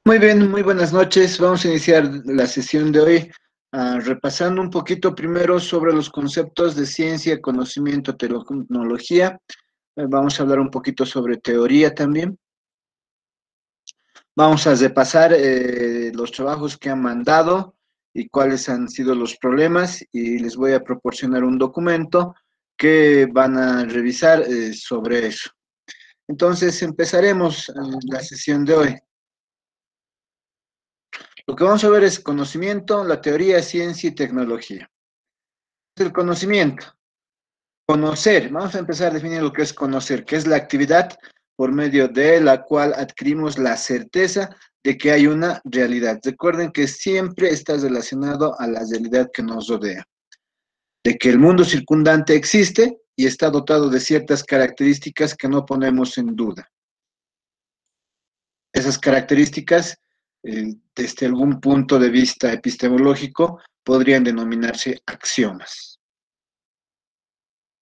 Muy bien, muy buenas noches. Vamos a iniciar la sesión de hoy repasando un poquito primero sobre los conceptos de ciencia, conocimiento, tecnología. Vamos a hablar un poquito sobre teoría también. Vamos a repasar los trabajos que han mandado y cuáles han sido los problemas y les voy a proporcionar un documento que van a revisar sobre eso. Entonces empezaremos la sesión de hoy. Lo que vamos a ver es conocimiento, la teoría, ciencia y tecnología. El conocimiento. Conocer. Vamos a empezar a definir lo que es conocer, que es la actividad por medio de la cual adquirimos la certeza de que hay una realidad. Recuerden que siempre está relacionado a la realidad que nos rodea, de que el mundo circundante existe y está dotado de ciertas características que no ponemos en duda. Esas características, desde algún punto de vista epistemológico, podrían denominarse axiomas.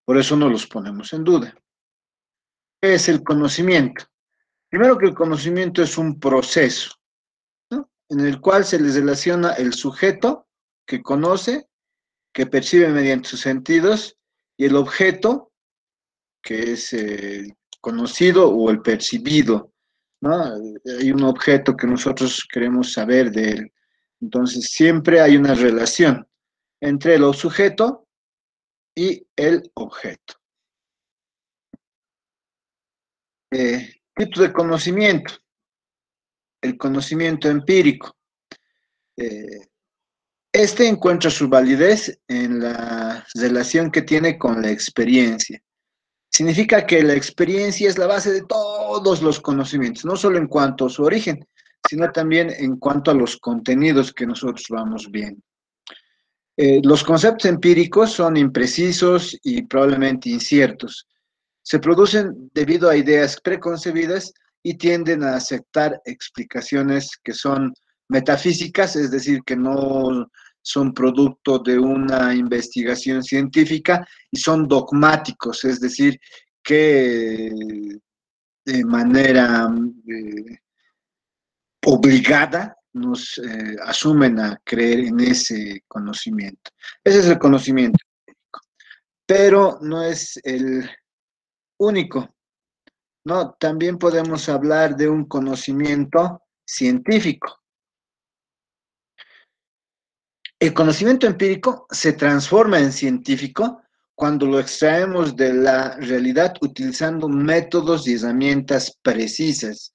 Por eso no los ponemos en duda. ¿Qué es el conocimiento? Primero que el conocimiento es un proceso, ¿no?, en el cual se les relaciona el sujeto que conoce, que percibe mediante sus sentidos, y el objeto, que es el conocido o el percibido, ¿no? Hay un objeto que nosotros queremos saber de él. Entonces, siempre hay una relación entre el sujeto y el objeto. Tipo de conocimiento, el conocimiento empírico. Eh, Este encuentra su validez en la relación que tiene con la experiencia. Significa que la experiencia es la base de todos los conocimientos, no solo en cuanto a su origen, sino también en cuanto a los contenidos que nosotros vamos viendo. Los conceptos empíricos son imprecisos y probablemente inciertos. Se producen debido a ideas preconcebidas y tienden a aceptar explicaciones que son metafísicas, es decir, que no son producto de una investigación científica, y son dogmáticos, es decir, que de manera obligada nos asumen a creer en ese conocimiento. Ese es el conocimiento, pero no es el único. No, también podemos hablar de un conocimiento científico. El conocimiento empírico se transforma en científico cuando lo extraemos de la realidad utilizando métodos y herramientas precisas.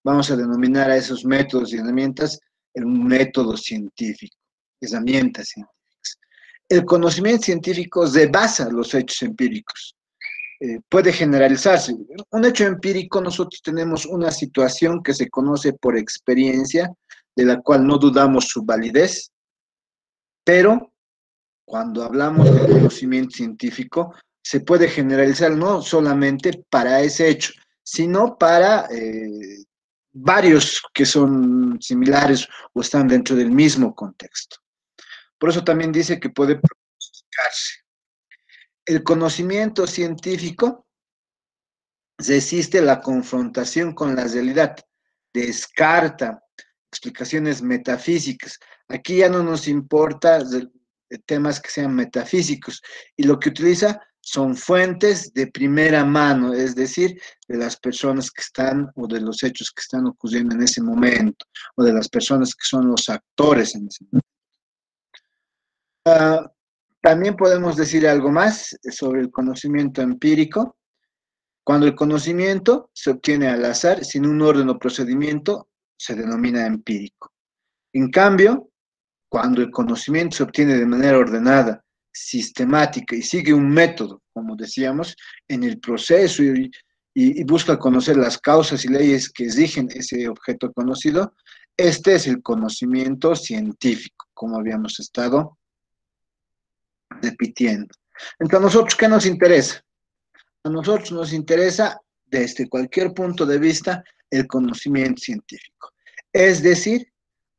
Vamos a denominar a esos métodos y herramientas el método científico, herramientas científicas. El conocimiento científico se basa en los hechos empíricos. Puede generalizarse. Un hecho empírico, nosotros tenemos una situación que se conoce por experiencia, de la cual no dudamos su validez, pero cuando hablamos de conocimiento científico, se puede generalizar no solamente para ese hecho, sino para varios que son similares o están dentro del mismo contexto. Por eso también dice que puede pronosticarse. El conocimiento científico resiste la confrontación con la realidad, descarta explicaciones metafísicas. Aquí ya no nos importa temas que sean metafísicos, y lo que utiliza son fuentes de primera mano, es decir, de las personas que están o de los hechos que están ocurriendo en ese momento, o de las personas que son los actores en ese momento. Uh, También podemos decir algo más sobre el conocimiento empírico. Cuando el conocimiento se obtiene al azar, sin un orden o procedimiento, se denomina empírico. En cambio, cuando el conocimiento se obtiene de manera ordenada, sistemática y sigue un método, como decíamos, en el proceso y busca conocer las causas y leyes que rigen ese objeto conocido, este es el conocimiento científico, como habíamos estado repitiendo. Entonces, ¿a nosotros qué nos interesa? A nosotros nos interesa, desde cualquier punto de vista, el conocimiento científico. Es decir,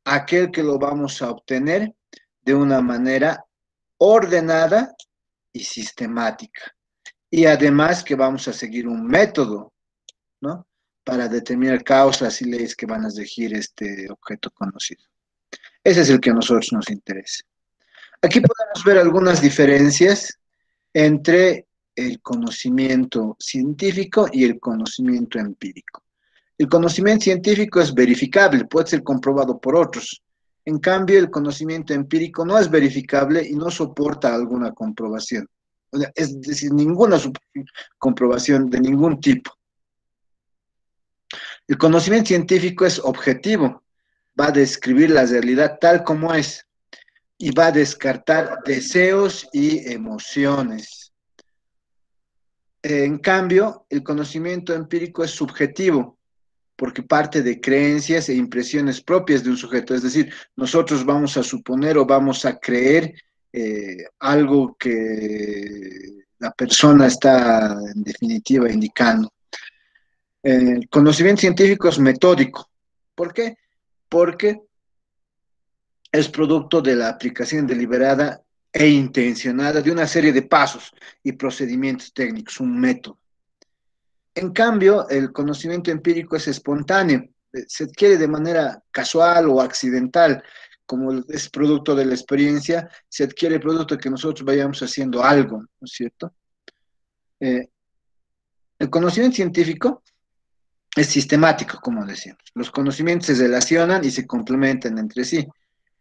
aquel que lo vamos a obtener de una manera ordenada y sistemática. Y además que vamos a seguir un método, ¿no?, para determinar causas y leyes que van a regir este objeto conocido. Ese es el que a nosotros nos interesa. Aquí podemos ver algunas diferencias entre el conocimiento científico y el conocimiento empírico. El conocimiento científico es verificable, puede ser comprobado por otros. En cambio, el conocimiento empírico no es verificable y no soporta alguna comprobación. Es decir, ninguna comprobación de ningún tipo. El conocimiento científico es objetivo, va a describir la realidad tal como es y va a descartar deseos y emociones. En cambio, el conocimiento empírico es subjetivo, porque parte de creencias e impresiones propias de un sujeto. Es decir, nosotros vamos a suponer o vamos a creer algo que la persona está en definitiva indicando. El conocimiento científico es metódico. ¿Por qué? Porque es producto de la aplicación deliberada e intencionada de una serie de pasos y procedimientos técnicos, un método. En cambio, el conocimiento empírico es espontáneo, se adquiere de manera casual o accidental, como es producto de la experiencia, se adquiere producto de que nosotros vayamos haciendo algo, ¿no es cierto? Eh, el conocimiento científico es sistemático, como decíamos. Los conocimientos se relacionan y se complementan entre sí.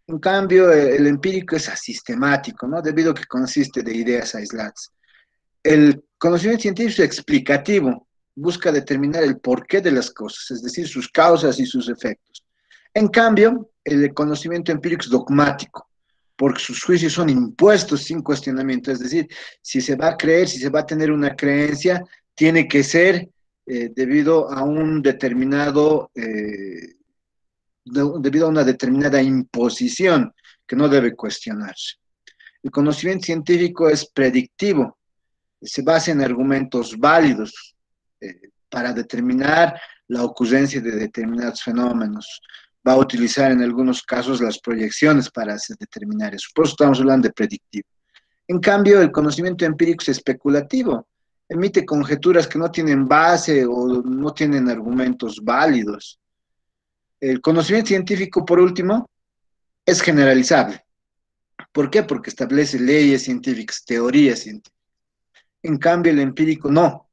En cambio, el empírico es asistemático, ¿no? Debido a que consiste de ideas aisladas. El conocimiento científico es explicativo, busca determinar el porqué de las cosas, es decir, sus causas y sus efectos. En cambio, el conocimiento empírico es dogmático, porque sus juicios son impuestos sin cuestionamiento, es decir, si se va a creer, si se va a tener una creencia, tiene que ser debido a un determinado, debido a una determinada imposición que no debe cuestionarse. El conocimiento científico es predictivo, se basa en argumentos válidos para determinar la ocurrencia de determinados fenómenos. Va a utilizar en algunos casos las proyecciones para determinar eso. Por eso estamos hablando de predictivo. En cambio, el conocimiento empírico es especulativo. Emite conjeturas que no tienen base o no tienen argumentos válidos. El conocimiento científico, por último, es generalizable. ¿Por qué? Porque establece leyes científicas, teorías científicas. En cambio, el empírico no,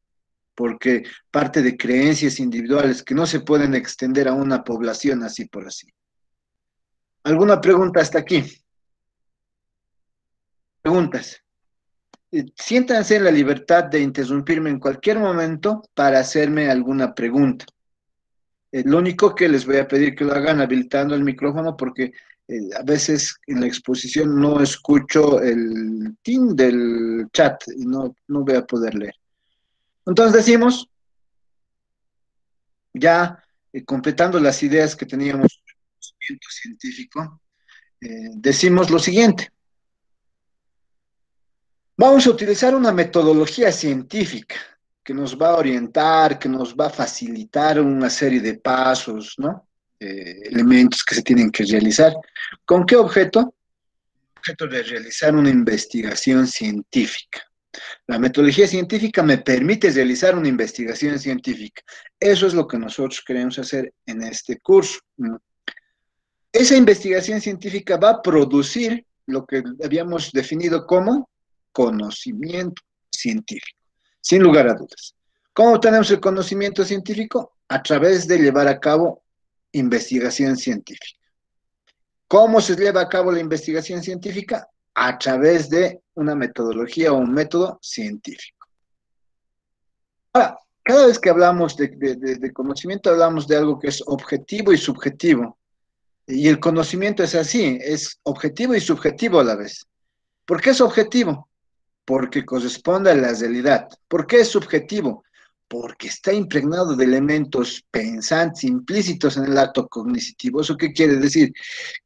porque parte de creencias individuales que no se pueden extender a una población así por así. ¿Alguna pregunta hasta aquí? Preguntas. Siéntanse en la libertad de interrumpirme en cualquier momento para hacerme alguna pregunta. Lo único que les voy a pedir que lo hagan habilitando el micrófono porque a veces en la exposición no escucho el tin del chat y no voy a poder leer. Entonces decimos, ya completando las ideas que teníamos en el conocimiento científico, decimos lo siguiente. Vamos a utilizar una metodología científica que nos va a orientar, que nos va a facilitar una serie de pasos, ¿no? Elementos que se tienen que realizar. ¿Con qué objeto? Objeto de realizar una investigación científica. La metodología científica me permite realizar una investigación científica. Eso es lo que nosotros queremos hacer en este curso. Esa investigación científica va a producir lo que habíamos definido como conocimiento científico, sin lugar a dudas. ¿Cómo tenemos el conocimiento científico? A través de llevar a cabo investigación científica. ¿Cómo se lleva a cabo la investigación científica? A través de una metodología o un método científico. Ahora, cada vez que hablamos de conocimiento, hablamos de algo que es objetivo y subjetivo. Y el conocimiento es así, es objetivo y subjetivo a la vez. ¿Por qué es objetivo? Porque corresponde a la realidad. ¿Por qué es subjetivo? Porque está impregnado de elementos pensantes implícitos en el acto cognitivo. ¿Eso qué quiere decir?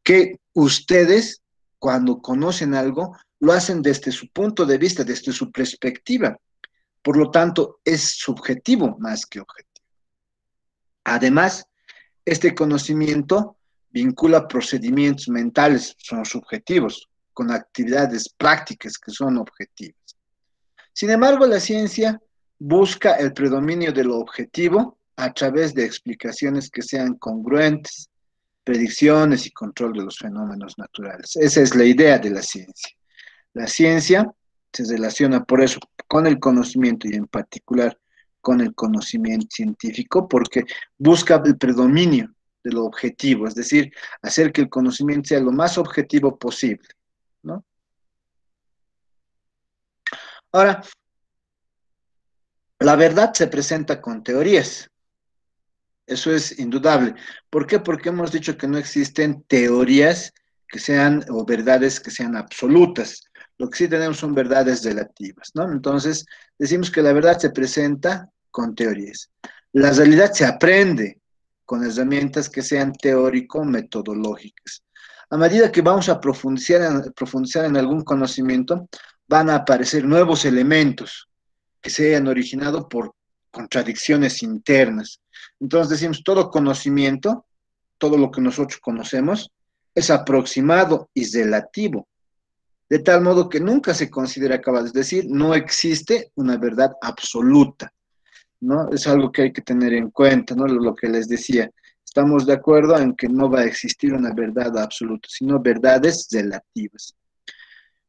Que ustedes, cuando conocen algo, lo hacen desde su punto de vista, desde su perspectiva. Por lo tanto, es subjetivo más que objetivo. Además, este conocimiento vincula procedimientos mentales, son subjetivos, con actividades prácticas que son objetivas. Sin embargo, la ciencia busca el predominio de lo objetivo a través de explicaciones que sean congruentes, predicciones y control de los fenómenos naturales. Esa es la idea de la ciencia. La ciencia se relaciona por eso con el conocimiento y en particular con el conocimiento científico porque busca el predominio de lo objetivo, es decir, hacer que el conocimiento sea lo más objetivo posible, ¿no? Ahora, la verdad se presenta con teorías, eso es indudable. ¿Por qué? Porque hemos dicho que no existen teorías que sean, o verdades que sean absolutas. Lo que sí tenemos son verdades relativas, ¿no? Entonces, decimos que la verdad se presenta con teorías. La realidad se aprende con herramientas que sean teórico-metodológicas. A medida que vamos a profundizar en algún conocimiento, van a aparecer nuevos elementos que se hayan originado por contradicciones internas. Entonces decimos, todo conocimiento, todo lo que nosotros conocemos, es aproximado y relativo, de tal modo que nunca se considera cabal, es decir, no existe una verdad absoluta, ¿no? Es algo que hay que tener en cuenta, ¿no? Lo que les decía, estamos de acuerdo en que no va a existir una verdad absoluta, sino verdades relativas.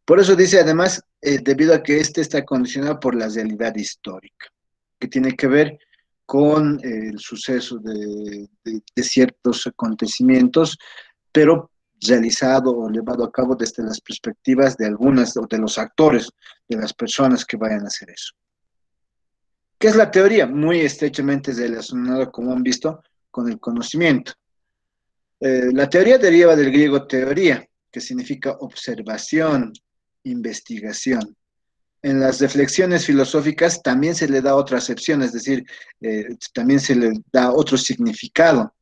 Por eso dice además, debido a que este está condicionado por la realidad histórica, que tiene que ver con el suceso de ciertos acontecimientos, pero realizado o llevado a cabo desde las perspectivas de algunas o de los actores, de las personas que vayan a hacer eso. ¿Qué es la teoría? Muy estrechamente relacionada, como han visto, con el conocimiento. La teoría deriva del griego teoría, que significa observación, investigación. En las reflexiones filosóficas también se le da otra acepción, es decir, también se le da otro significado.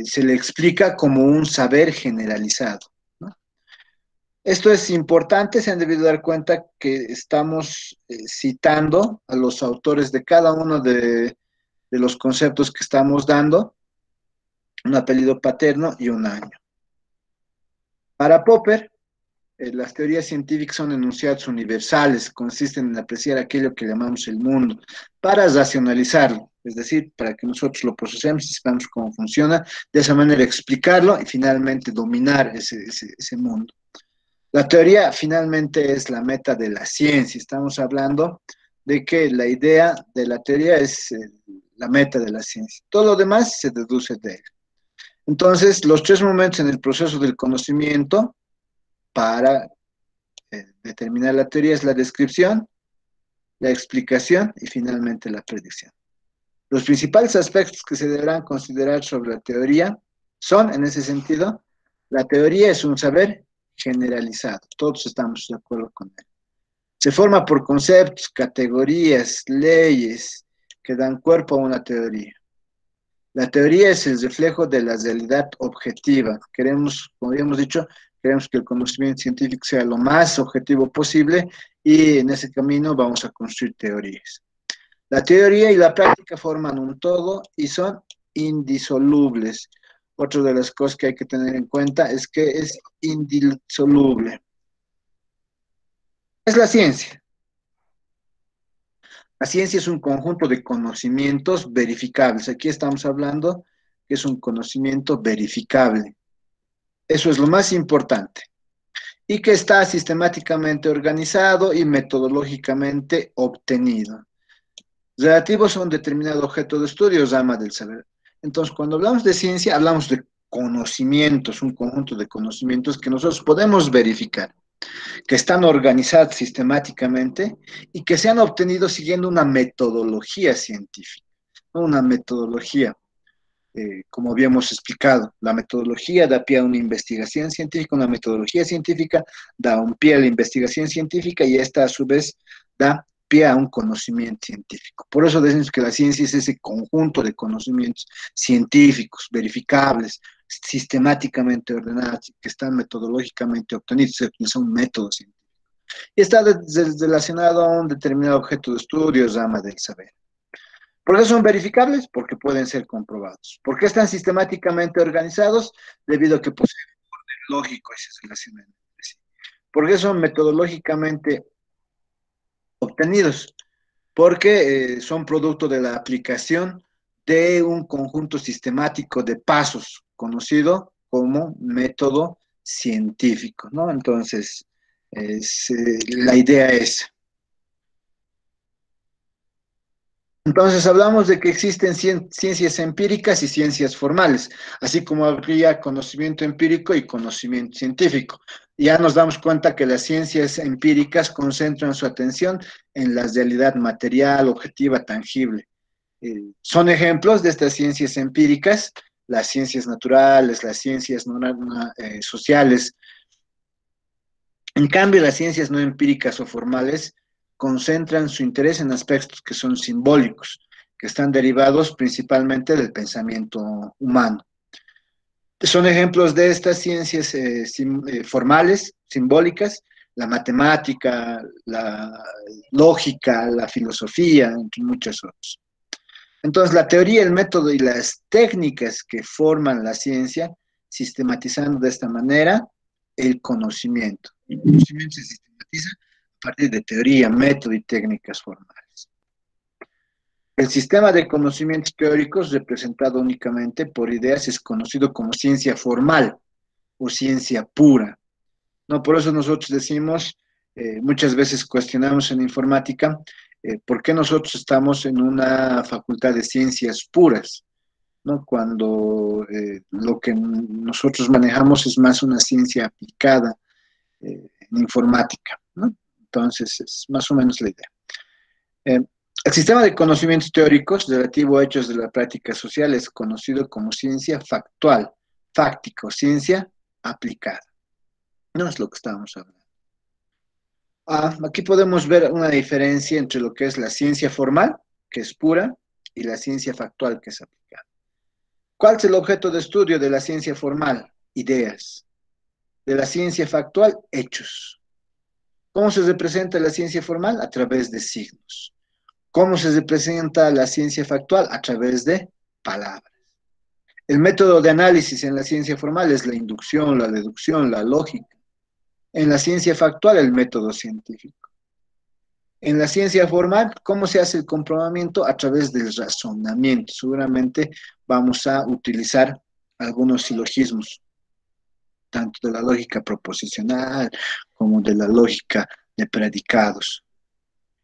Se le explica como un saber generalizado, ¿no? Esto es importante, se han debido dar cuenta que estamos citando a los autores de cada uno de los conceptos que estamos dando, un apellido paterno y un año. Para Popper, las teorías científicas son enunciados universales, consisten en apreciar aquello que llamamos el mundo, para racionalizarlo, es decir, para que nosotros lo procesemos y sepamos cómo funciona, de esa manera explicarlo y finalmente dominar ese mundo. La teoría finalmente es la meta de la ciencia, estamos hablando de que la idea de la teoría es la meta de la ciencia, todo lo demás se deduce de él. Entonces, los tres momentos en el proceso del conocimiento para determinar la teoría es la descripción, la explicación y finalmente la predicción. Los principales aspectos que se deberán considerar sobre la teoría son, en ese sentido, la teoría es un saber generalizado, todos estamos de acuerdo con él. Se forma por conceptos, categorías, leyes que dan cuerpo a una teoría. La teoría es el reflejo de la realidad objetiva. Queremos, como habíamos dicho, queremos que el conocimiento científico sea lo más objetivo posible y en ese camino vamos a construir teorías. La teoría y la práctica forman un todo y son indisolubles. Otra de las cosas que hay que tener en cuenta es que es indisoluble. Es la ciencia. La ciencia es un conjunto de conocimientos verificables. Aquí estamos hablando que es un conocimiento verificable. Eso es lo más importante. Y que está sistemáticamente organizado y metodológicamente obtenido. Relativos a un determinado objeto de estudio, rama del saber. Entonces, cuando hablamos de ciencia, hablamos de conocimientos, un conjunto de conocimientos que nosotros podemos verificar, que están organizados sistemáticamente y que se han obtenido siguiendo una metodología científica, ¿no? Una metodología, como habíamos explicado, la metodología da pie a una investigación científica, una metodología científica da un pie a la investigación científica y esta a su vez da pie a un conocimiento científico. Por eso decimos que la ciencia es ese conjunto de conocimientos científicos, verificables, sistemáticamente ordenados, que están metodológicamente obtenidos, se utiliza un método científico. Y está relacionado a un determinado objeto de estudio, rama del saber. ¿Por qué son verificables? Porque pueden ser comprobados. ¿Por qué están sistemáticamente organizados? Debido a que poseen un orden lógico y se relacionan entre sí. ¿Por qué son metodológicamente obtenidos? Porque son producto de la aplicación de un conjunto sistemático de pasos conocido como método científico, ¿no? Entonces, la idea es. Entonces hablamos de que existen ciencias empíricas y ciencias formales, así como habría conocimiento empírico y conocimiento científico. Ya nos damos cuenta que las ciencias empíricas concentran su atención en la realidad material, objetiva, tangible. Son ejemplos de estas ciencias empíricas, las ciencias naturales, las ciencias sociales. En cambio, las ciencias no empíricas o formales concentran su interés en aspectos que son simbólicos, que están derivados principalmente del pensamiento humano. Son ejemplos de estas ciencias formales, simbólicas, la matemática, la lógica, la filosofía, entre muchos otros. Entonces, la teoría, el método y las técnicas que forman la ciencia, sistematizando de esta manera el conocimiento. El conocimiento se sistematiza a partir de teoría, método y técnicas formales. El sistema de conocimientos teóricos, representado únicamente por ideas, es conocido como ciencia formal o ciencia pura. ¿No? Por eso nosotros decimos, muchas veces cuestionamos en informática, ¿por qué nosotros estamos en una facultad de ciencias puras? ¿No? Cuando lo que nosotros manejamos es más una ciencia aplicada en informática, ¿no? Entonces, es más o menos la idea. El sistema de conocimientos teóricos relativo a hechos de la práctica social es conocido como ciencia factual, fáctico, ciencia aplicada. No es lo que estábamos hablando. Aquí podemos ver una diferencia entre lo que es la ciencia formal, que es pura, y la ciencia factual, que es aplicada. ¿Cuál es el objeto de estudio de la ciencia formal? Ideas. De la ciencia factual, hechos. ¿Cómo se representa la ciencia formal? A través de signos. ¿Cómo se representa la ciencia factual? A través de palabras. El método de análisis en la ciencia formal es la inducción, la deducción, la lógica. En la ciencia factual, el método científico. En la ciencia formal, ¿cómo se hace el comprobamiento? A través del razonamiento. Seguramente vamos a utilizar algunos silogismos, tanto de la lógica proposicional como de la lógica de predicados.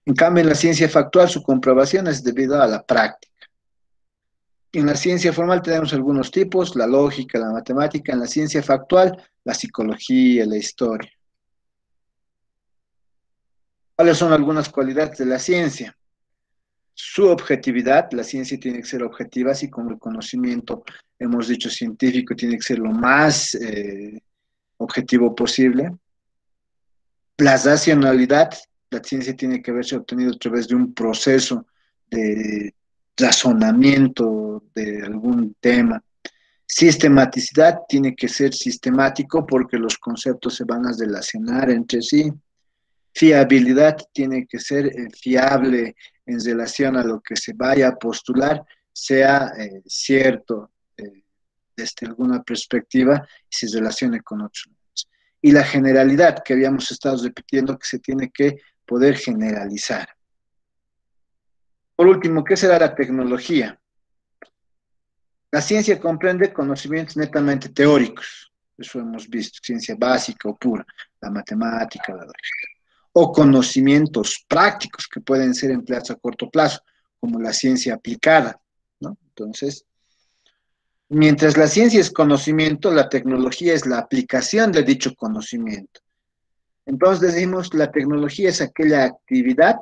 En cambio, en la ciencia factual, su comprobación es debido a la práctica. En la ciencia formal tenemos algunos tipos, la lógica, la matemática. En la ciencia factual, la psicología, la historia. ¿Cuáles son algunas cualidades de la ciencia? Su objetividad, la ciencia tiene que ser objetiva, así como el conocimiento, hemos dicho, científico, tiene que ser lo más objetivo posible. La racionalidad, la ciencia tiene que haberse obtenido a través de un proceso de razonamiento de algún tema. Sistematicidad, tiene que ser sistemático porque los conceptos se van a relacionar entre sí. Fiabilidad, tiene que ser fiable en relación a lo que se vaya a postular, sea cierto desde alguna perspectiva y se relacione con otros. Y la generalidad, que habíamos estado repitiendo, que se tiene que poder generalizar. Por último, ¿qué será la tecnología? La ciencia comprende conocimientos netamente teóricos, eso hemos visto, ciencia básica o pura, la matemática, la lógica, o conocimientos prácticos que pueden ser empleados a corto plazo, como la ciencia aplicada, ¿no? Entonces, mientras la ciencia es conocimiento, la tecnología es la aplicación de dicho conocimiento. Entonces decimos, la tecnología es aquella actividad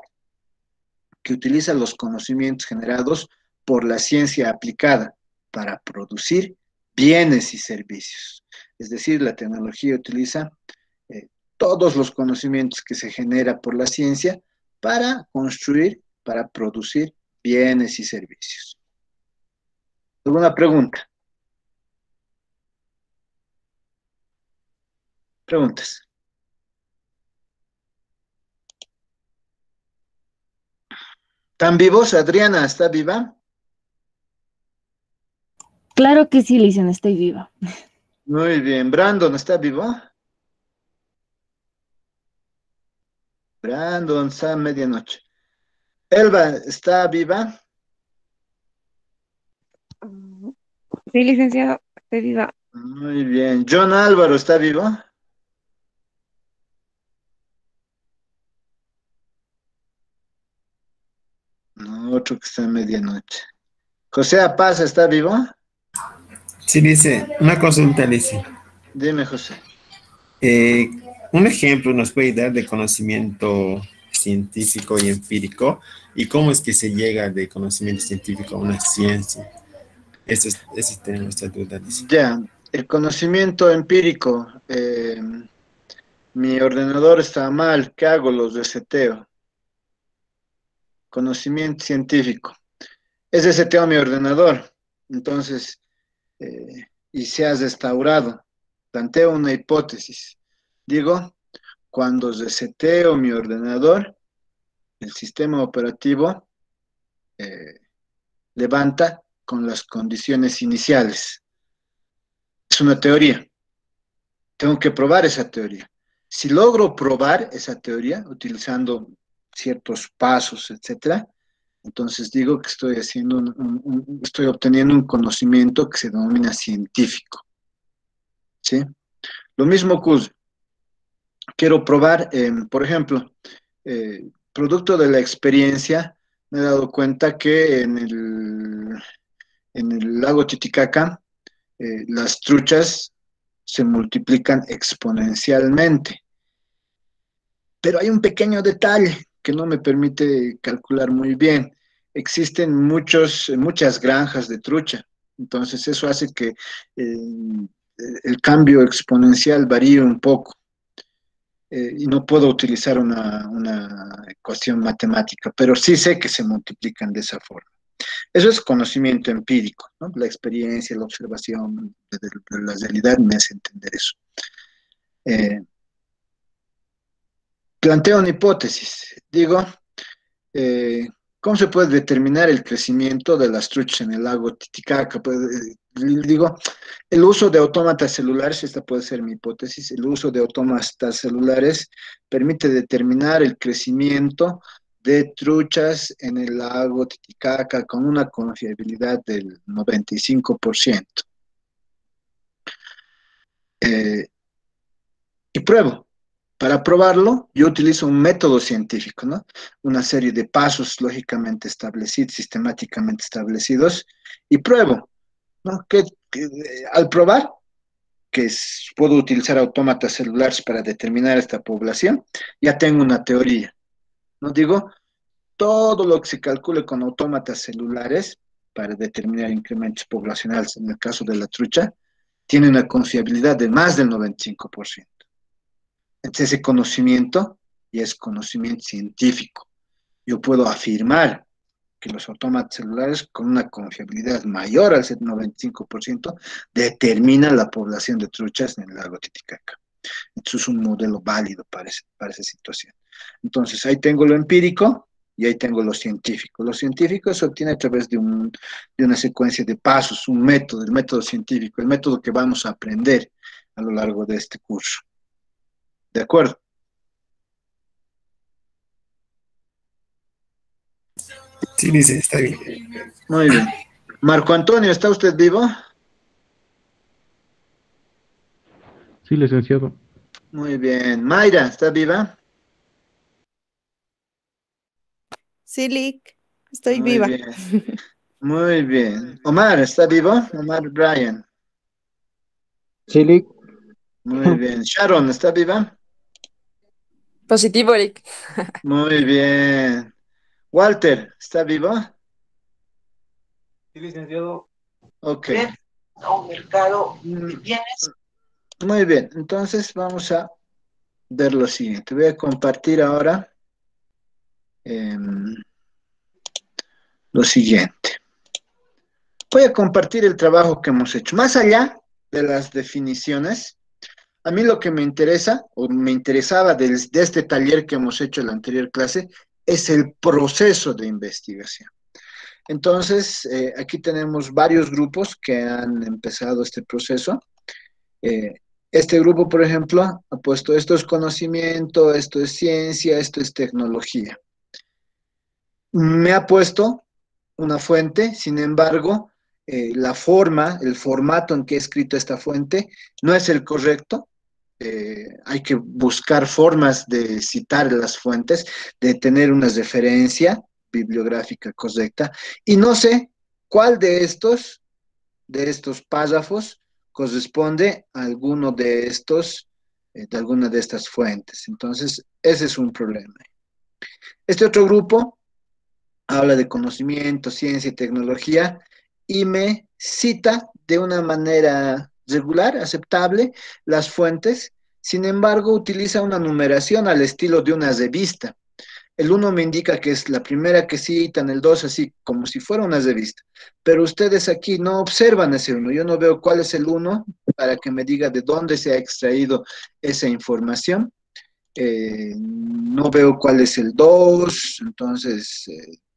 que utiliza los conocimientos generados por la ciencia aplicada para producir bienes y servicios. Es decir, la tecnología utiliza todos los conocimientos que se genera por la ciencia para construir, para producir bienes y servicios. ¿Alguna pregunta? Preguntas. ¿Están vivos? Adriana, ¿está viva? Claro que sí, Lisian, estoy viva. Muy bien. Brandon, ¿está vivo? Brandon, está a medianoche. Elba, ¿está viva? Sí, licenciado, estoy viva. Muy bien. John Álvaro, ¿está vivo? No, otro que está a medianoche. José Apaz, ¿está vivo? Sí, dice, una consulta, dice. Dime, José. eh, un ejemplo nos puede dar de conocimiento científico y empírico y cómo es que se llega de conocimiento científico a una ciencia. Esa es tener nuestra duda, dice. Ya, el conocimiento empírico. Mi ordenador está mal, ¿qué hago? Los reseteo. Conocimiento científico. Es reseteo mi ordenador. Entonces, y se ha restaurado. Planteo una hipótesis. Digo, cuando reseteo mi ordenador, el sistema operativo eh, levanta con las condiciones iniciales. Es una teoría. Tengo que probar esa teoría. Si logro probar esa teoría utilizando ciertos pasos, etcétera, entonces digo que estoy haciendo estoy obteniendo un conocimiento que se denomina científico, ¿sí? Lo mismo ocurre. Quiero probar, por ejemplo, producto de la experiencia, me he dado cuenta que en el lago Titicaca las truchas se multiplican exponencialmente. Pero hay un pequeño detalle que no me permite calcular muy bien. Existen muchas granjas de trucha, entonces eso hace que el cambio exponencial varíe un poco y no puedo utilizar una ecuación matemática, pero sí sé que se multiplican de esa forma. Eso es conocimiento empírico, ¿no? La experiencia, la observación de la realidad me hace entender eso. Eh, Planteo una hipótesis. Digo, ¿cómo se puede determinar el crecimiento de las truchas en el lago Titicaca? Pues, digo, el uso de autómatas celulares, esta puede ser mi hipótesis, el uso de autómatas celulares permite determinar el crecimiento de truchas en el lago Titicaca con una confiabilidad del 95%. Eh, y pruebo. Para probarlo, yo utilizo un método científico, ¿no? Una serie de pasos lógicamente establecidos, sistemáticamente establecidos, y pruebo, ¿no? Al probar, puedo utilizar autómatas celulares para determinar esta población, ya tengo una teoría, ¿no? Digo, todo lo que se calcule con autómatas celulares para determinar incrementos poblacionales, en el caso de la trucha, tiene una confiabilidad de más del 95%. Entonces, ese conocimiento ya es conocimiento científico. Yo puedo afirmar que los autómatas celulares con una confiabilidad mayor al 95% determinan la población de truchas en el lago Titicaca. Entonces es un modelo válido para esa situación. Entonces ahí tengo lo empírico y ahí tengo lo científico. Lo científico se obtiene a través de una secuencia de pasos, un método, el método científico, el método que vamos a aprender a lo largo de este curso. ¿De acuerdo? Sí, dice, está bien. Muy bien. Marco Antonio, ¿está usted vivo? Sí, licenciado. Muy bien. Mayra, ¿está viva? Sí, Lick, estoy Muy viva. bien. Muy bien. Omar, ¿está vivo? Omar Bryan. Sí, Lick. Muy bien. Sharon, ¿está viva? Positivo, Eric. Muy bien. Walter, ¿está vivo? Sí, licenciado. Ok. A un mercado Mm, de bienes. Muy bien. Entonces vamos a ver lo siguiente. Voy a compartir ahora lo siguiente. Voy a compartir el trabajo que hemos hecho. Más allá de las definiciones, a mí lo que me interesa, o me interesaba de este taller que hemos hecho en la anterior clase, es el proceso de investigación. Entonces, aquí tenemos varios grupos que han empezado este proceso. Eh, este grupo, por ejemplo, ha puesto esto es conocimiento, esto es ciencia, esto es tecnología. Me ha puesto una fuente, sin embargo, la forma, el formato en que he escrito esta fuente no es el correcto. Hay que buscar formas de citar las fuentes, de tener una referencia bibliográfica correcta, y no sé cuál de estos párrafos corresponde a alguno de alguna de estas fuentes. Entonces, ese es un problema. Este otro grupo habla de conocimiento, ciencia y tecnología y me cita de una manera regular, aceptable, las fuentes. Sin embargo, utiliza una numeración al estilo de una revista. El 1 me indica que es la primera que citan, el 2 así como si fuera una revista. Pero ustedes aquí no observan ese 1. Yo no veo cuál es el 1 para que me diga de dónde se ha extraído esa información. No veo cuál es el 2, entonces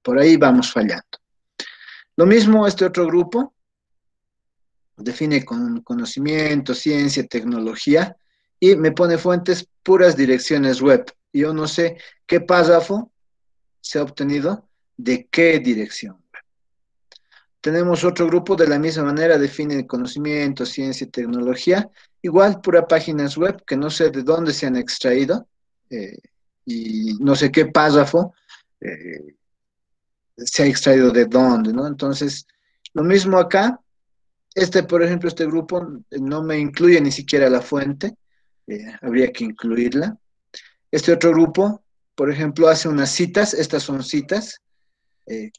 por ahí vamos fallando. Lo mismo este otro grupo, define con conocimiento, ciencia, tecnología, y me pone fuentes puras direcciones web. Yo no sé qué párrafo se ha obtenido de qué dirección. Tenemos otro grupo de la misma manera, define conocimiento, ciencia y tecnología, igual pura páginas web que no sé de dónde se han extraído y no sé qué párrafo se ha extraído de dónde, ¿no? Entonces, lo mismo acá, por ejemplo, este grupo no me incluye ni siquiera la fuente, habría que incluirla. Este otro grupo, por ejemplo, hace unas citas, estas son citas,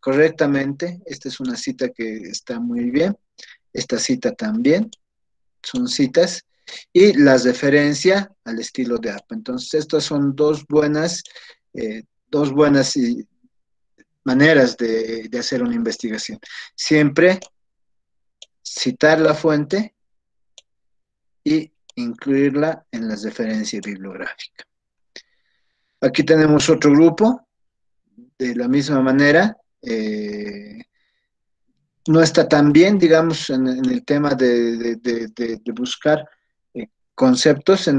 correctamente, esta es una cita que está muy bien, esta cita también, son citas, y las referencia al estilo de APA. Entonces, estas son dos buenas maneras de hacer una investigación. Siempre citar la fuente y incluirla en la referencia bibliográfica. Aquí tenemos otro grupo, de la misma manera, no está tan bien, digamos, en el tema de buscar conceptos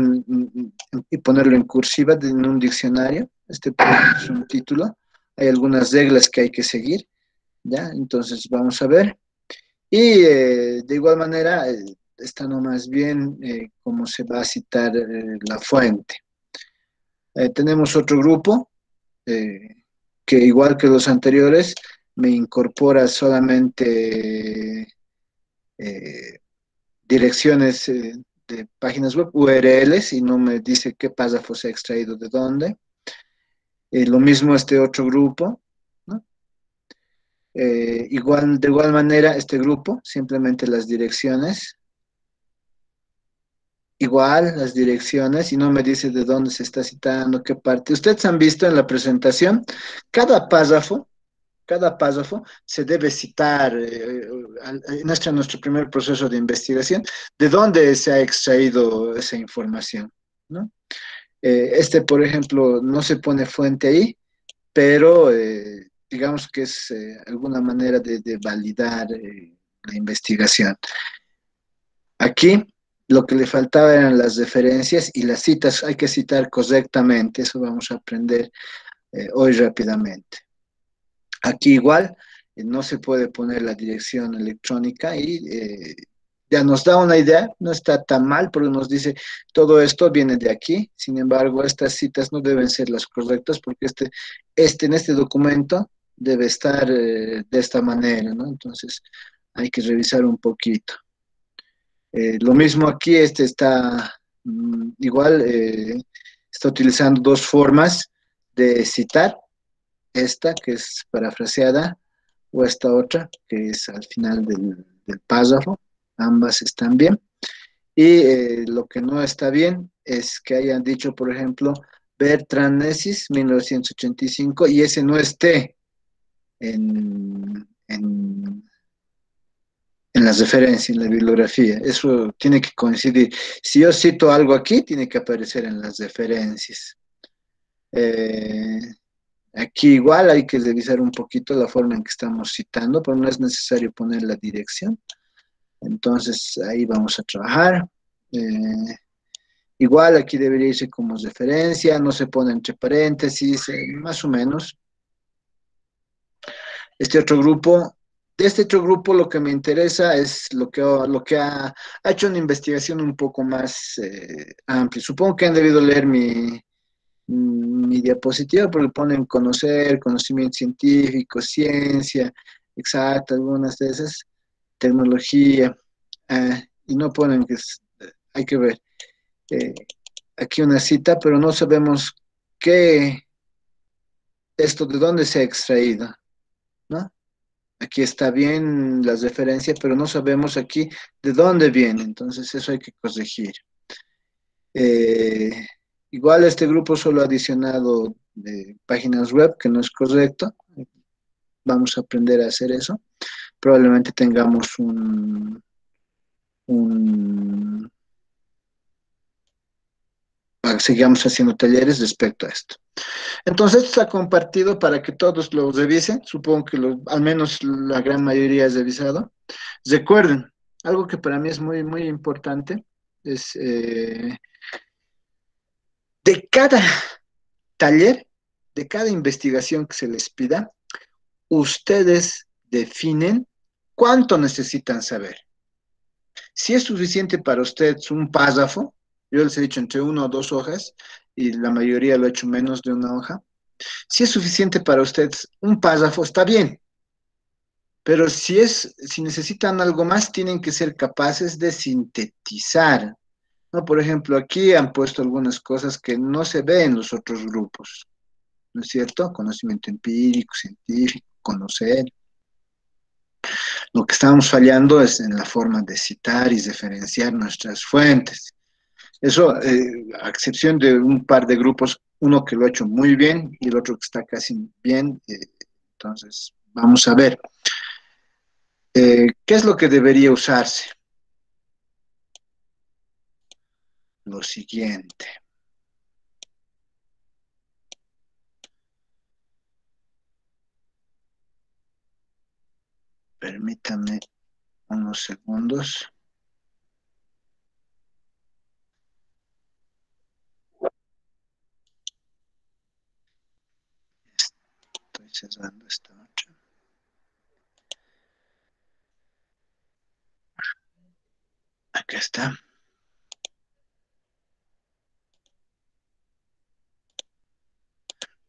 y ponerlo en cursiva en un diccionario. Este es un título. Hay algunas reglas que hay que seguir, ¿ya? Entonces vamos a ver. Y de igual manera, está nomás bien cómo se va a citar la fuente. Tenemos otro grupo que igual que los anteriores, me incorpora solamente direcciones de páginas web, URLs, y no me dice qué párrafo se ha extraído de dónde. Lo mismo este otro grupo, ¿no? De igual manera este grupo, simplemente las direcciones, igual las direcciones, y no me dice de dónde se está citando, qué parte. Ustedes han visto en la presentación, cada párrafo se debe citar en nuestro primer proceso de investigación, de dónde se ha extraído esa información, ¿no? Por ejemplo, no se pone fuente ahí, pero digamos que es alguna manera de validar la investigación. Aquí lo que le faltaba eran las referencias y las citas, hay que citar correctamente, eso vamos a aprender hoy rápidamente. Aquí igual no se puede poner la dirección electrónica y ya nos da una idea, no está tan mal, porque nos dice todo esto viene de aquí. Sin embargo, estas citas no deben ser las correctas porque en este documento debe estar de esta manera, ¿no? Entonces hay que revisar un poquito. Lo mismo aquí, está igual, está utilizando dos formas de citar. Esta que es parafraseada o esta otra que es al final del párrafo, ambas están bien. Y lo que no está bien es que hayan dicho, por ejemplo, Bertrand Nessis, 1985, y ese no esté en la referencia, en la bibliografía. Eso tiene que coincidir. Si yo cito algo aquí, tiene que aparecer en las referencias. Aquí igual hay que revisar un poquito la forma en que estamos citando, pero no es necesario poner la dirección. Entonces ahí vamos a trabajar. Igual aquí debería irse como referencia, no se pone entre paréntesis, más o menos. Este otro grupo De este otro grupo lo que me interesa es lo que ha hecho una investigación un poco más amplia. Supongo que han debido leer mi diapositiva porque ponen conocer, conocimiento científico, ciencia, exacta, algunas de esas, tecnología, y no ponen hay que ver eh, aquí una cita, pero no sabemos qué, esto de dónde se ha extraído, ¿no? Aquí está bien las referencias, pero no sabemos aquí de dónde viene, entonces eso hay que corregir. Eh, Igual este grupo solo ha adicionado páginas web, que no es correcto. Vamos a aprender a hacer eso. Probablemente tengamos sigamos haciendo talleres respecto a esto. Entonces, está compartido para que todos lo revisen. Supongo que al menos la gran mayoría es revisado. Recuerden, algo que para mí es muy, muy importante es de cada taller, de cada investigación que se les pida, ustedes definen cuánto necesitan saber. Si es suficiente para ustedes un párrafo, yo les he dicho entre 1 o 2 hojas, y la mayoría lo ha hecho menos de 1 hoja. Si es suficiente para ustedes un párrafo, está bien. Pero si necesitan algo más, tienen que ser capaces de sintetizar, ¿no? Por ejemplo, aquí han puesto algunas cosas que no se ven en los otros grupos, ¿no es cierto? Conocimiento empírico, científico, conocer. Lo que estamos fallando es en la forma de citar y referenciar nuestras fuentes. Eso, a excepción de un par de grupos, uno que lo ha hecho muy bien y el otro que está casi bien, entonces vamos a ver. ¿Qué es lo que debería usarse? Lo siguiente. Permítanme unos segundos. Estoy cerrando esta otra. Acá está.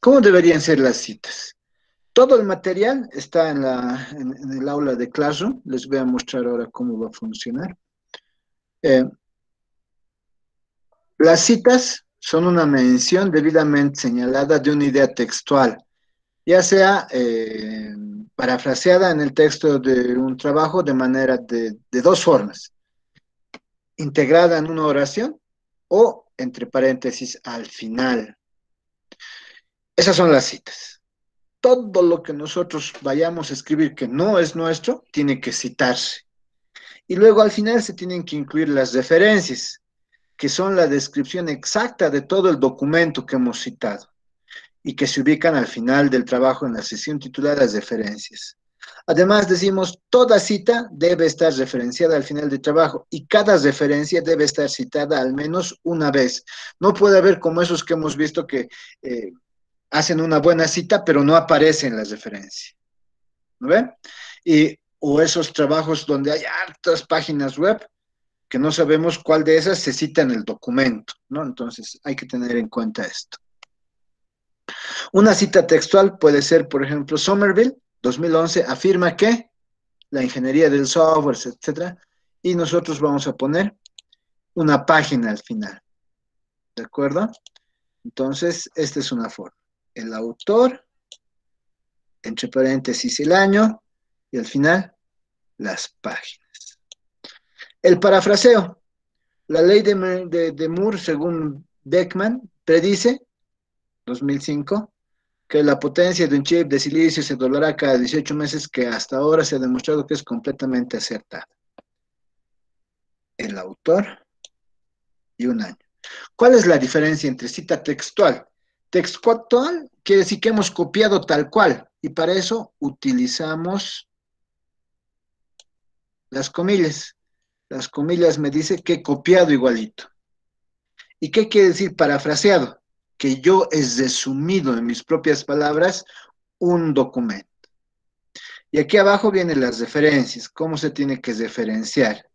¿Cómo deberían ser las citas? Todo el material está en el aula de Classroom. Les voy a mostrar ahora cómo va a funcionar. Las citas son una mención debidamente señalada de una idea textual, ya sea parafraseada en el texto de un trabajo de manera de 2 formas: integrada en una oración o entre paréntesis al final. Esas son las citas. Todo lo que nosotros vayamos a escribir que no es nuestro, tiene que citarse. Y luego al final se tienen que incluir las referencias, que son la descripción exacta de todo el documento que hemos citado y que se ubican al final del trabajo en la sesión titulada referencias. Además decimos, toda cita debe estar referenciada al final del trabajo y cada referencia debe estar citada al menos una vez. No puede haber como esos que hemos visto que hacen una buena cita pero no aparece en la referencia. ¿No ven? O esos trabajos donde hay hartas páginas web que no sabemos cuál de esas se cita en el documento, ¿no? Entonces hay que tener en cuenta esto. Una cita textual puede ser, por ejemplo, Somerville, 2011, afirma que la ingeniería del software, etcétera, y nosotros vamos a poner una página al final, ¿de acuerdo? Entonces, esta es una forma. El autor, entre paréntesis el año, y al final, las páginas. El parafraseo. La ley de Moore, según Beckman, predice, 2005, que la potencia de un chip de silicio se doblará cada 18 meses, que hasta ahora se ha demostrado que es completamente acertada. El autor y un año. ¿Cuál es la diferencia entre cita textual? Textual quiere decir que hemos copiado tal cual, y para eso utilizamos las comillas. Las comillas me dicen que he copiado igualito. ¿Y qué quiere decir parafraseado? Que yo he resumido en mis propias palabras un documento. Y aquí abajo vienen las referencias. ¿Cómo se tiene que referenciar?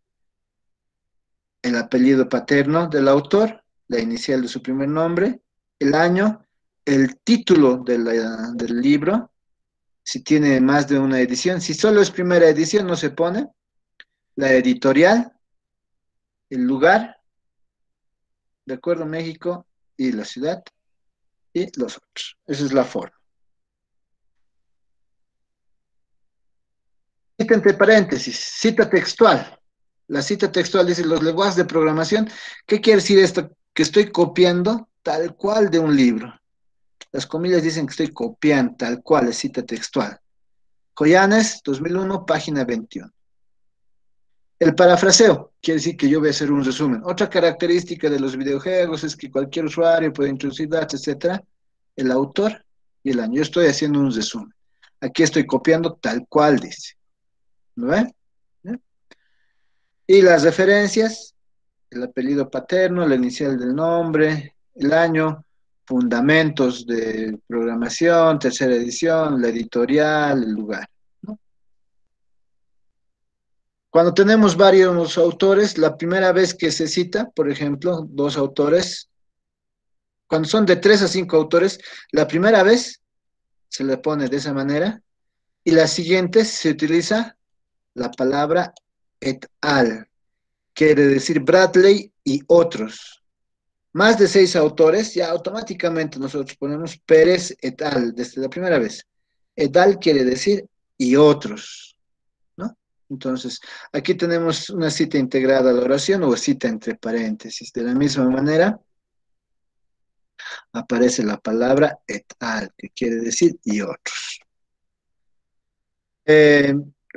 El apellido paterno del autor, la inicial de su primer nombre, el año, el título del libro, si tiene más de una edición. Si solo es primera edición, no se pone. La editorial, el lugar, de acuerdo, México, y la ciudad, y los otros. Esa es la forma. Cita entre paréntesis, cita textual. La cita textual dice los lenguajes de programación. ¿Qué quiere decir esto? Que estoy copiando tal cual de un libro. Las comillas dicen que estoy copiando tal cual, es cita textual. Joyanes, 2001, página 21. El parafraseo quiere decir que yo voy a hacer un resumen. Otra característica de los videojuegos es que cualquier usuario puede introducir datos, etcétera, el autor y el año. Yo estoy haciendo un resumen. Aquí estoy copiando tal cual dice. ¿Lo ven? Y las referencias, el apellido paterno, la inicial del nombre, el año, fundamentos de programación, tercera edición, la editorial, el lugar, ¿no? Cuando tenemos varios autores, la primera vez que se cita, por ejemplo, dos autores, cuando son de 3 a 5 autores, la primera vez se le pone de esa manera y las siguientes se utiliza la palabra et al, quiere decir Bradley y otros. Más de 6 autores, ya automáticamente nosotros ponemos Pérez et al, desde la primera vez. Et al quiere decir y otros, ¿no? Entonces, aquí tenemos una cita integrada a la oración o cita entre paréntesis. De la misma manera, aparece la palabra et al, que quiere decir y otros.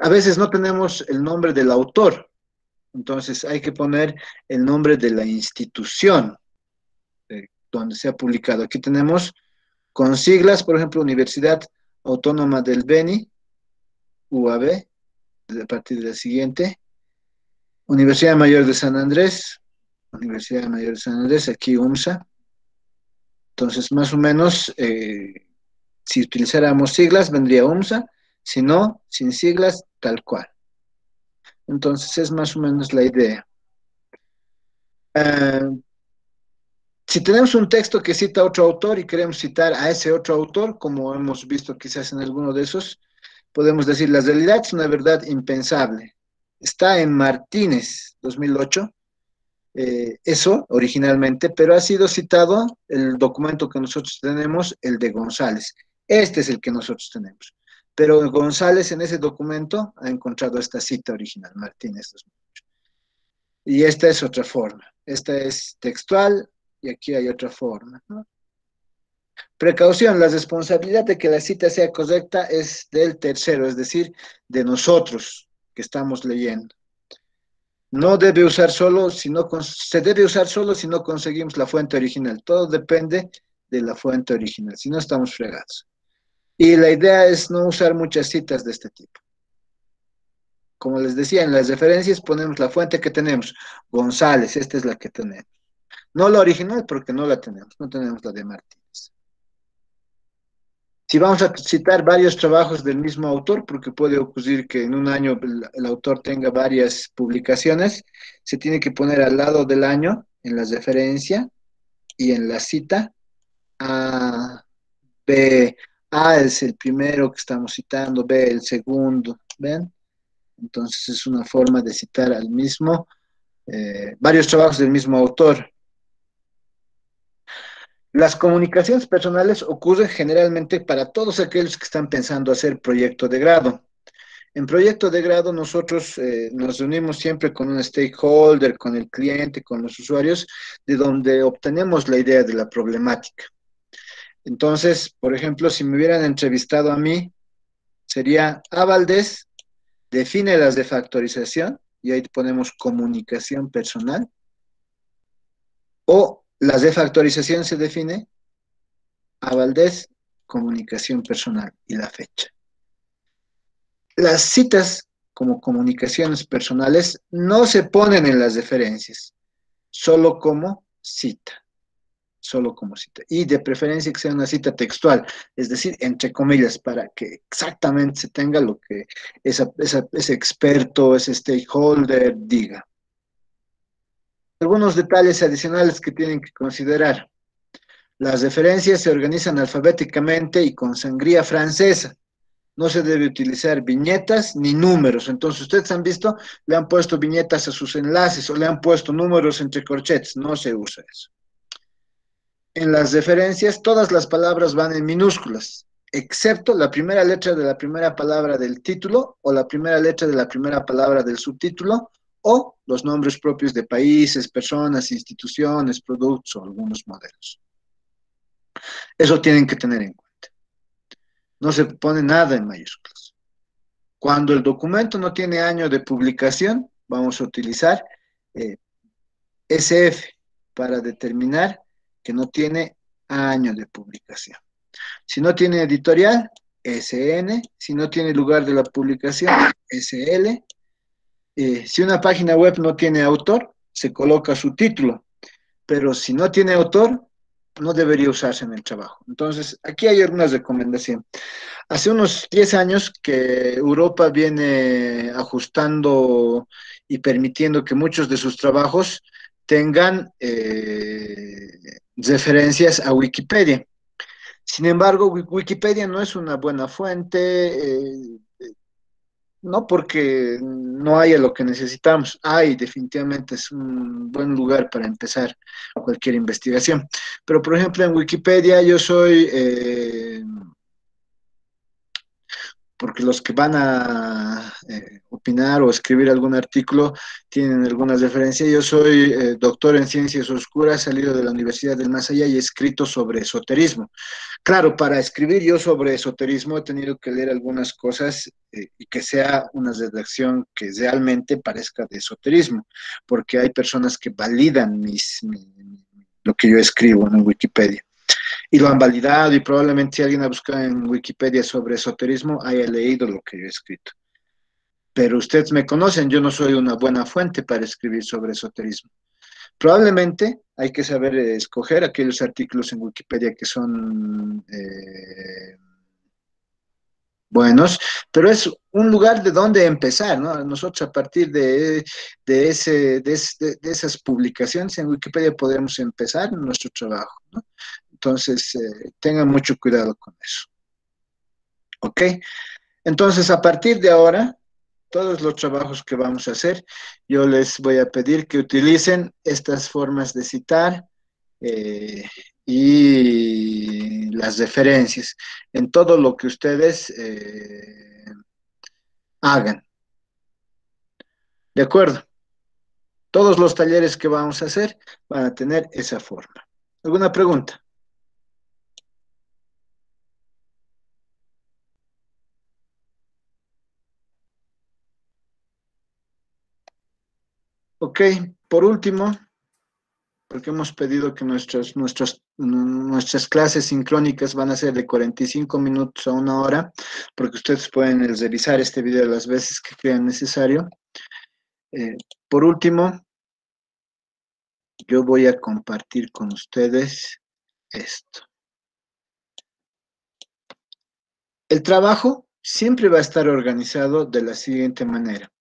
A veces no tenemos el nombre del autor, entonces hay que poner el nombre de la institución donde se ha publicado. Aquí tenemos con siglas, por ejemplo, Universidad Autónoma del Beni, UAB, a partir de la siguiente. Universidad Mayor de San Andrés, Universidad Mayor de San Andrés, aquí UMSA. Entonces, más o menos, si utilizáramos siglas, vendría UMSA, si no, sin siglas, tal cual. Entonces, es más o menos la idea. Si tenemos un texto que cita a otro autor y queremos citar a ese otro autor, como hemos visto quizás en alguno de esos, podemos decir, la realidad es una verdad impensable. Está en Martínez, 2008, eso originalmente, pero ha sido citado el documento que nosotros tenemos, el de González. Este es el que nosotros tenemos. Pero González en ese documento ha encontrado esta cita original, Martínez 2008. Y esta es otra forma. Esta es textual y aquí hay otra forma, ¿no? Precaución, la responsabilidad de que la cita sea correcta es del tercero, es decir, de nosotros que estamos leyendo. No debe usar solo, se debe usar solo si no conseguimos la fuente original. Todo depende de la fuente original, si no estamos fregados. Y la idea es no usar muchas citas de este tipo. Como les decía, en las referencias ponemos la fuente que tenemos. González, esta es la que tenemos. No la original porque no la tenemos, no tenemos la de Martínez. Si vamos a citar varios trabajos del mismo autor, porque puede ocurrir que en un año el autor tenga varias publicaciones, se tiene que poner al lado del año, en la referencia y en la cita, A, B, A es el primero que estamos citando, B el segundo, ¿ven? Entonces es una forma de citar al mismo, varios trabajos del mismo autor. Las comunicaciones personales ocurren generalmente para todos aquellos que están pensando hacer proyecto de grado. En proyecto de grado nosotros nos reunimos siempre con un stakeholder, con el cliente, con los usuarios, de donde obtenemos la idea de la problemática. Entonces, por ejemplo, si me hubieran entrevistado a mí, sería A. Valdés define las de factorización, y ahí ponemos comunicación personal, o las de factorización se define A. Valdés, comunicación personal y la fecha. Las citas como comunicaciones personales no se ponen en las referencias, solo como cita. solo como cita. Y de preferencia que sea una cita textual, es decir, entre comillas, para que exactamente se tenga lo que ese experto, ese stakeholder diga. Algunos detalles adicionales que tienen que considerar. Las referencias se organizan alfabéticamente y con sangría francesa. No se debe utilizar viñetas ni números. Entonces, ustedes han visto, le han puesto viñetas a sus enlaces o le han puesto números entre corchetes. No se usa eso. En las referencias, todas las palabras van en minúsculas, excepto la primera letra de la primera palabra del título o la primera letra de la primera palabra del subtítulo o los nombres propios de países, personas, instituciones, productos o algunos modelos. Eso tienen que tener en cuenta. No se pone nada en mayúsculas. Cuando el documento no tiene año de publicación, vamos a utilizar SF para determinar que no tiene año de publicación. Si no tiene editorial, SN. Si no tiene lugar de la publicación, SL. Si una página web no tiene autor, se coloca su título. Pero si no tiene autor, no debería usarse en el trabajo. Entonces, aquí hay algunas recomendaciones. Hace unos 10 años que Europa viene ajustando y permitiendo que muchos de sus trabajos tengan referencias a Wikipedia. Sin embargo, Wikipedia no es una buena fuente, no porque no haya lo que necesitamos, definitivamente es un buen lugar para empezar cualquier investigación. Pero, por ejemplo, en Wikipedia yo soy... porque los que van a opinar o escribir algún artículo tienen alguna referencia. Yo soy doctor en ciencias oscuras, salido de la Universidad del Más Allá y he escrito sobre esoterismo. Claro, para escribir yo sobre esoterismo he tenido que leer algunas cosas y que sea una redacción que realmente parezca de esoterismo, porque hay personas que validan lo que yo escribo en Wikipedia. Y lo han validado y probablemente si alguien ha buscado en Wikipedia sobre esoterismo haya leído lo que yo he escrito. Pero ustedes me conocen, yo no soy una buena fuente para escribir sobre esoterismo. Probablemente hay que saber escoger aquellos artículos en Wikipedia que son buenos, pero es un lugar de donde empezar, ¿no? Nosotros a partir de esas publicaciones en Wikipedia podemos empezar nuestro trabajo, ¿no? Entonces, tengan mucho cuidado con eso. ¿Ok? Entonces, a partir de ahora, todos los trabajos que vamos a hacer, yo les voy a pedir que utilicen estas formas de citar y las referencias en todo lo que ustedes hagan. ¿De acuerdo? Todos los talleres que vamos a hacer van a tener esa forma. ¿Alguna pregunta? Ok, por último, porque hemos pedido que nuestras clases sincrónicas van a ser de 45 minutos a 1 hora, porque ustedes pueden revisar este video las veces que crean necesario. Por último, yo voy a compartir con ustedes esto. El trabajo siempre va a estar organizado de la siguiente manera.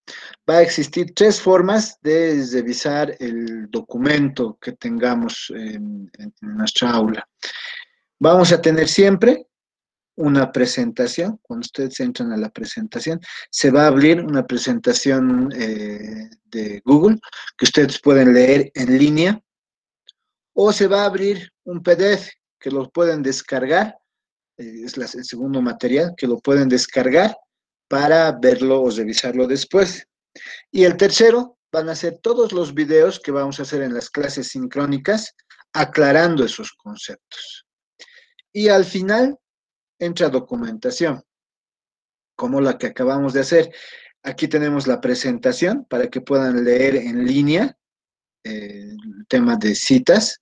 Va a existir 3 formas de revisar el documento que tengamos en nuestra aula. Vamos a tener siempre una presentación. Cuando ustedes entran a la presentación, se va a abrir una presentación de Google que ustedes pueden leer en línea, o se va a abrir un PDF que lo pueden descargar, es el segundo material, que lo pueden descargar para verlo o revisarlo después. Y el tercero van a ser todos los videos que vamos a hacer en las clases sincrónicas, aclarando esos conceptos. Y al final entra documentación, como la que acabamos de hacer. Aquí tenemos la presentación para que puedan leer en línea el tema de citas,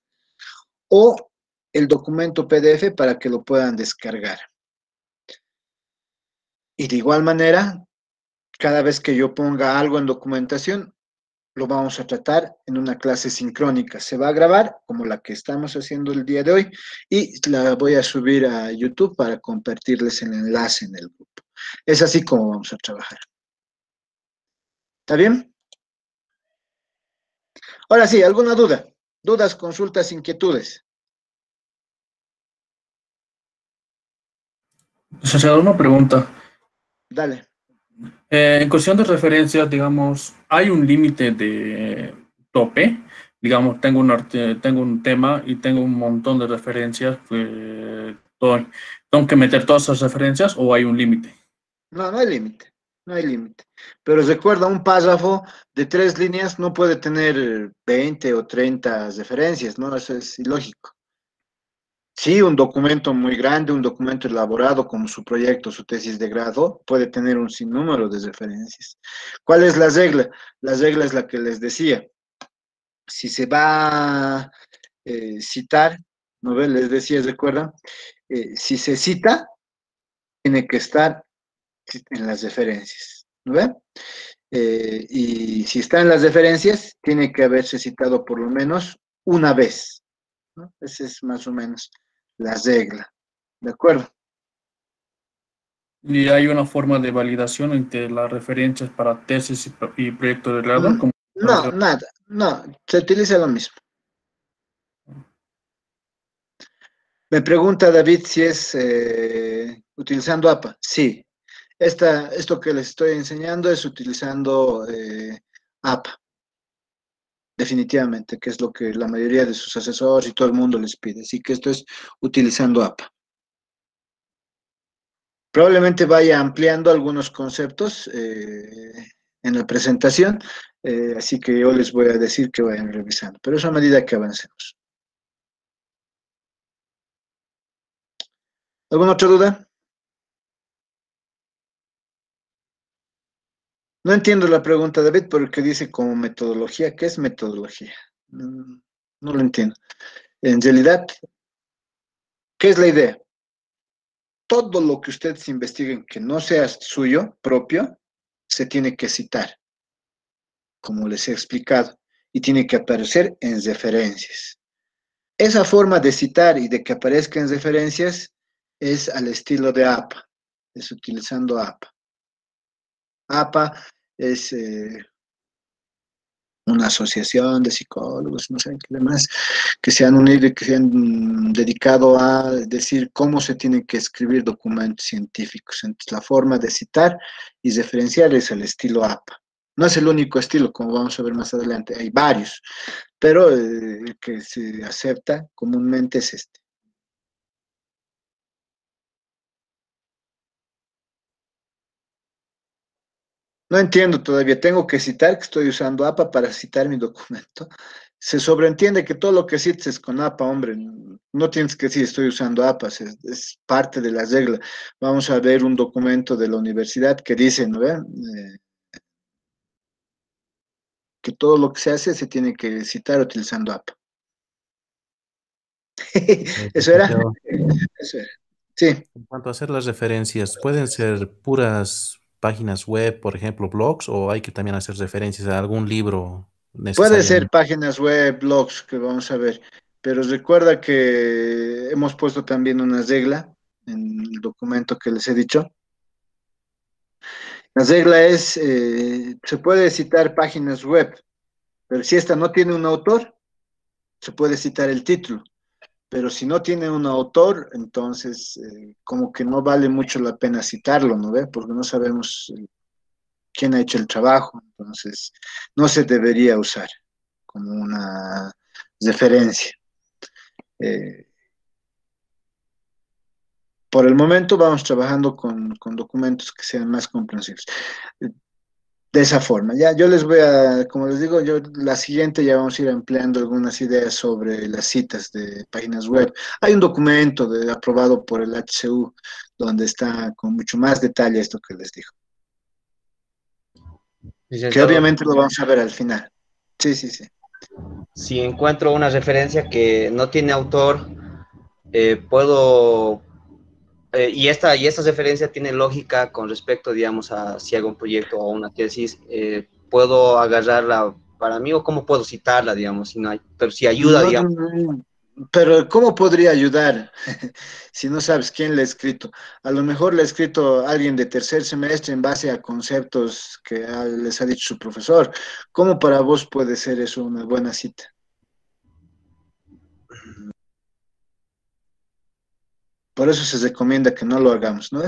o el documento PDF para que lo puedan descargar. Y de igual manera, cada vez que yo ponga algo en documentación, lo vamos a tratar en una clase sincrónica. Se va a grabar como la que estamos haciendo el día de hoy y la voy a subir a YouTube para compartirles el enlace en el grupo. Es así como vamos a trabajar. ¿Está bien? Ahora sí, ¿alguna duda? ¿Dudas, consultas, inquietudes? Licenciado, una pregunta. Dale. En cuestión de referencias, digamos, ¿hay un límite de tope? Digamos, tengo un tema y tengo un montón de referencias. ¿Tengo que meter todas esas referencias o hay un límite? No, no hay límite. No hay límite. Pero recuerda, un párrafo de 3 líneas no puede tener 20 o 30 referencias, ¿no? Eso es ilógico. Sí, un documento muy grande, un documento elaborado como su proyecto, su tesis de grado, puede tener un sinnúmero de referencias. ¿Cuál es la regla? La regla es la que les decía. Si se va a citar, ¿no ve? Les decía, ¿recuerdan? Si se cita, tiene que estar en las referencias, ¿no ve? Y si está en las referencias, tiene que haberse citado por lo menos una vez, ¿no? Esa es más o menos la regla, ¿de acuerdo? ¿Y hay una forma de validación entre las referencias para tesis y proyecto de grado? Mm, No, nada, no, se utiliza lo mismo. Me pregunta David si es utilizando APA. Sí, esto que les estoy enseñando es utilizando APA, definitivamente, que es lo que la mayoría de sus asesores y todo el mundo les pide. Así que esto es utilizando APA. Probablemente vaya ampliando algunos conceptos en la presentación, así que yo les voy a decir que vayan revisando, pero eso a medida que avancemos. ¿Alguna otra duda? No entiendo la pregunta, David, porque dice como metodología. ¿Qué es metodología? No lo entiendo. En realidad, ¿qué es la idea? Todo lo que ustedes investiguen que no sea suyo, propio, se tiene que citar, como les he explicado, y tiene que aparecer en referencias. Esa forma de citar y de que aparezca en referencias es al estilo de APA, es utilizando APA. APA es una asociación de psicólogos, no sé qué demás, que se han unido y que se han dedicado a decir cómo se tienen que escribir documentos científicos. Entonces, la forma de citar y referenciar es el estilo APA. No es el único estilo, como vamos a ver más adelante, hay varios, pero el que se acepta comúnmente es este. No entiendo todavía, tengo que citar que estoy usando APA para citar mi documento. Se sobreentiende que todo lo que cites es con APA, hombre. No tienes que decir estoy usando APA, es parte de la regla. Vamos a ver un documento de la universidad que dice, ¿no ve? Que todo lo que se hace se tiene que citar utilizando APA. ¿Eso era? Licenciado, Eso era. Sí. en cuanto a hacer las referencias, ¿pueden ser puras páginas web, por ejemplo, blogs, o hay que también hacer referencias a algún libro Puede ser necesariamente? páginas web, blogs, que vamos a ver, pero recuerda que hemos puesto también una regla en el documento que les he dicho. La regla es, se puede citar páginas web, pero si esta no tiene un autor, se puede citar el título, pero si no tiene un autor, entonces como que no vale mucho la pena citarlo, ¿no ve? Porque no sabemos quién ha hecho el trabajo, entonces no se debería usar como una referencia. Eh, por el momento vamos trabajando con documentos que sean más comprensibles. De esa forma, ya yo les voy a, como les digo, yo la siguiente ya vamos a ir ampliando algunas ideas sobre las citas de páginas web. Hay un documento aprobado por el HCU donde está con mucho más detalle esto que les digo, que Licenciado, obviamente lo vamos a ver al final. Sí, sí, sí. si encuentro una referencia que no tiene autor, puedo, y esta referencia tiene lógica con respecto, digamos, a si hago un proyecto o una tesis, puedo agarrarla para mí o cómo puedo citarla, digamos, si no hay, pero si ayuda, No, digamos. pero ¿cómo podría ayudar si no sabes quién le ha escrito? A lo mejor le ha escrito alguien de tercer semestre en base a conceptos que les ha dicho su profesor. ¿Cómo para vos puede ser eso una buena cita? Por eso se recomienda que no lo hagamos, ¿no?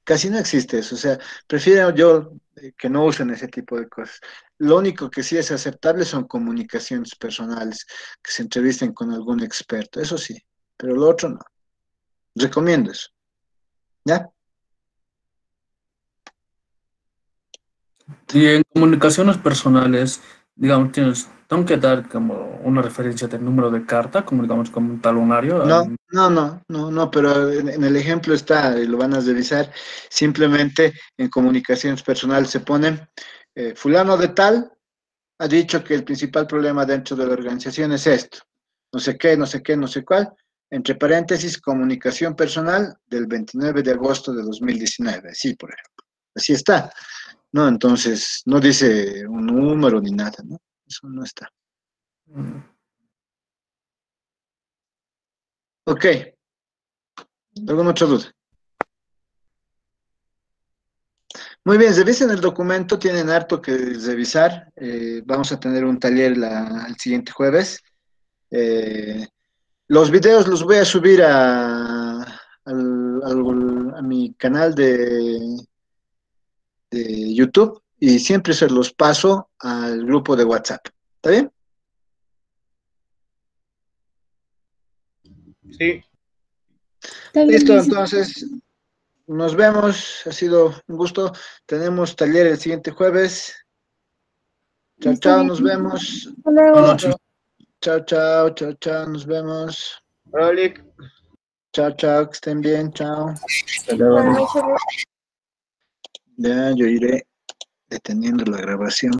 Casi no existe eso, o sea, prefiero yo que no usen ese tipo de cosas. Lo único que sí es aceptable son comunicaciones personales, que se entrevisten con algún experto, eso sí, pero lo otro no. Recomiendo eso, ¿ya? Y en comunicaciones personales, digamos, tengo que dar como una referencia del número de carta, como digamos, como un talonario. No, pero en el ejemplo está, y lo van a revisar, simplemente en comunicaciones personales se pone, fulano de tal ha dicho que el principal problema dentro de la organización es esto, no sé qué, no sé qué, no sé cuál, entre paréntesis, comunicación personal del 29 de agosto de 2019, sí, por ejemplo, así está, ¿no? Entonces, no dice un número ni nada, ¿no? Eso no está. Ok, ¿alguna otra duda? Muy bien, revisen el documento, tienen harto que revisar. Vamos a tener un taller el siguiente jueves. Eh, los videos los voy a subir a mi canal de YouTube y siempre se los paso al grupo de WhatsApp. ¿Está bien? Sí. Está bien, Listo, licenciado. entonces nos vemos. Ha sido un gusto. Tenemos taller el siguiente jueves. Chao, Está chao, bien. nos vemos. Hasta Buenas luego. noches. Chao, chao, chao, chao, nos vemos. Hola, Lick. Chao, chao, que estén bien, chao. Hasta luego. Ya, yo iré deteniendo la grabación.